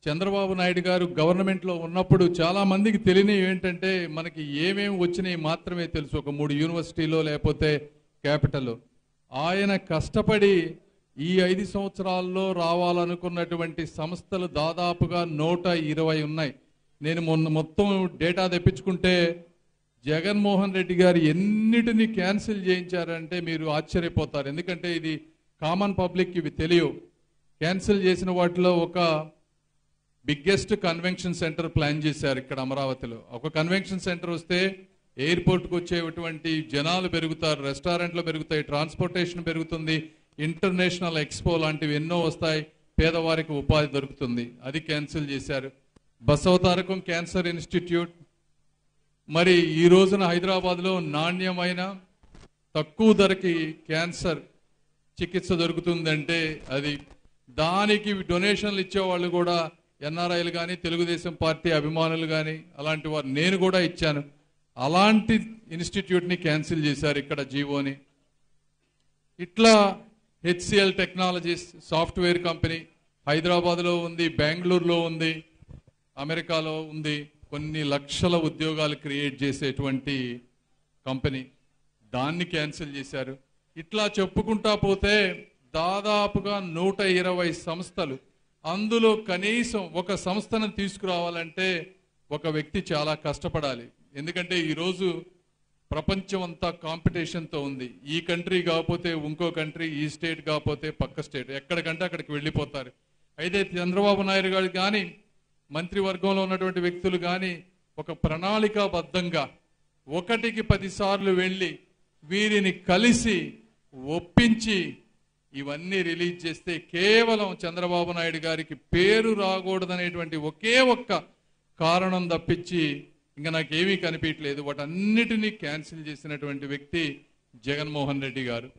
చంద్రబాబు నాయుడు గారు గవర్నమెంట్లో ఉన్నప్పుడు చాలా మందికి తెలియనివి ఏంటంటే మనకి ఏమేమి వచ్చినాయి మాత్రమే తెలుసు. ఒక 3 యూనివర్సిటీలో లేకపోతే క్యాపిటల్. ఆయన కష్టపడి ఈ 5 సంవత్సరాల్లో రావాలనుకున్నటువంటి సంస్థలు దాదాపుగా 120 ఉన్నాయి. నేను మొత్తం డేటా తెప్పించుకుంటే జగన్మోహన్ రెడ్డి గారు ఎన్నిటిని క్యాన్సిల్ చేయించారంటే మీరు ఆశ్చర్యపోతారు. ఎందుకంటే ఇది కామన్ పబ్లిక్ ఇవి తెలియవు. క్యాన్సిల్ చేసిన వాటిలో ఒక బిగ్గెస్ట్ కన్వెన్షన్ సెంటర్ ప్లాన్ చేశారు ఇక్కడ అమరావతిలో. ఒక కన్వెన్షన్ సెంటర్ వస్తే ఎయిర్పోర్ట్కి వచ్చేటువంటి జనాలు పెరుగుతారు, రెస్టారెంట్లు పెరుగుతాయి, ట్రాన్స్పోర్టేషన్ పెరుగుతుంది, ఇంటర్నేషనల్ ఎక్స్పో లాంటివి ఎన్నో వస్తాయి, పేదవారికి ఉపాధి దొరుకుతుంది. అది క్యాన్సిల్ చేశారు. బసవతారకం క్యాన్సర్ ఇన్స్టిట్యూట్, మరి ఈ రోజున హైదరాబాద్లో నాణ్యమైన తక్కువ ధరకి క్యాన్సర్ చికిత్స దొరుకుతుందంటే అది దానికి డొనేషన్లు ఇచ్చేవాళ్ళు కూడా ఎన్ఆర్ఐలు కానీ తెలుగుదేశం పార్టీ అభిమానులు కానీ అలాంటి వారు. నేను కూడా ఇచ్చాను. అలాంటి ఇన్స్టిట్యూట్ని క్యాన్సిల్ చేశారు ఇక్కడ జీవోని. ఇట్లా హెచ్సిఎల్ టెక్నాలజీస్ సాఫ్ట్వేర్ కంపెనీ హైదరాబాద్లో ఉంది, బెంగళూరులో ఉంది, అమెరికాలో ఉంది. కొన్ని లక్షల ఉద్యోగాలు క్రియేట్ చేసేటువంటి కంపెనీ, దాన్ని క్యాన్సిల్ చేశారు. ఇట్లా చెప్పుకుంటా పోతే దాదాపుగా 120 సంస్థలు. అందులో కనీసం ఒక సంస్థను తీసుకురావాలంటే ఒక వ్యక్తి చాలా కష్టపడాలి. ఎందుకంటే ఈరోజు ప్రపంచం అంతా కాంపిటీషన్తో ఉంది. ఈ కంట్రీ కాకపోతే ఇంకో కంట్రీ, ఈ స్టేట్ కాకపోతే పక్క స్టేట్, ఎక్కడికంటే అక్కడికి వెళ్ళిపోతారు. అయితే చంద్రబాబు నాయుడు గారు కానీ మంత్రివర్గంలో ఉన్నటువంటి వ్యక్తులు కానీ ఒక ప్రణాళికాబద్ధంగా 1కి 10 సార్లు వెళ్ళి వీరిని కలిసి ఒప్పించి ఇవన్నీ రిలీజ్ చేస్తే కేవలం చంద్రబాబు నాయుడు గారికి పేరు రాకూడదనేటువంటి ఒకే ఒక్క కారణం తప్పించి ఇంకా నాకేమీ కనిపించలేదు. వాటన్నిటినీ క్యాన్సిల్ చేసినటువంటి వ్యక్తి జగన్మోహన్ రెడ్డి గారు.